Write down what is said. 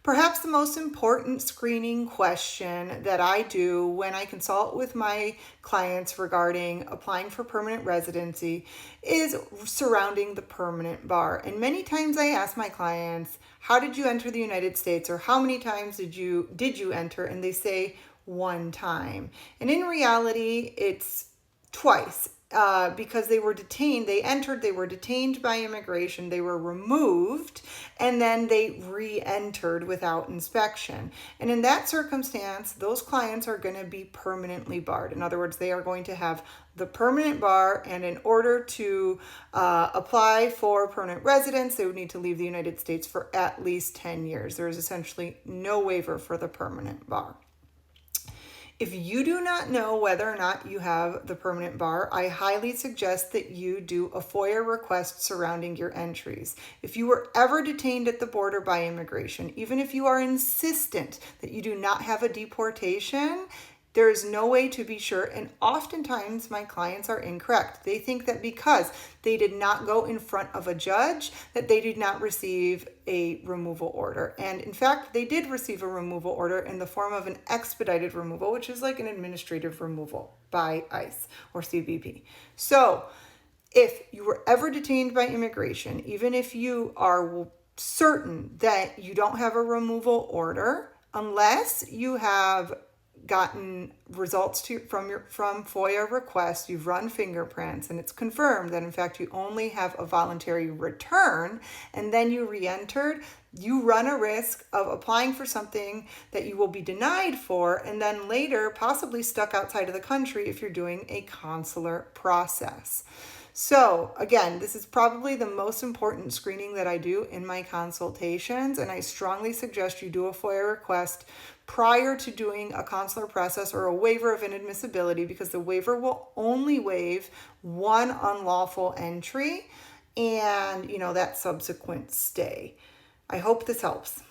Perhaps the most important screening question that I do when I consult with my clients regarding applying for permanent residency is surrounding the permanent bar. And many times I ask my clients, how did you enter the United States, or how many times did you enter? And they say one time. And in reality, it's twice. Because they were detained, they were detained by immigration, they were removed, and then they re-entered without inspection. And in that circumstance, those clients are going to be permanently barred. In other words, they are going to have the permanent bar, and in order to apply for permanent residence, they would need to leave the United States for at least 10 years. There is essentially no waiver for the permanent bar. If you do not know whether or not you have the permanent bar, I highly suggest that you do a FOIA request surrounding your entries. If you were ever detained at the border by immigration, even if you are insistent that you do not have a deportation, there is no way to be sure, and oftentimes my clients are incorrect. They think that because they did not go in front of a judge, that they did not receive a removal order. And in fact, they did receive a removal order in the form of an expedited removal, which is like an administrative removal by ICE or CBP. So if you were ever detained by immigration, even if you are certain that you don't have a removal order, unless you have gotten results from FOIA requests, you've run fingerprints, and it's confirmed that in fact you only have a voluntary return, and then you re-entered, you run a risk of applying for something that you will be denied for, and then later possibly stuck outside of the country if you're doing a consular process. So again, this is probably the most important screening that I do in my consultations, and I strongly suggest you do a FOIA request prior to doing a consular process or a waiver of inadmissibility, because the waiver will only waive one unlawful entry and, that subsequent stay. I hope this helps.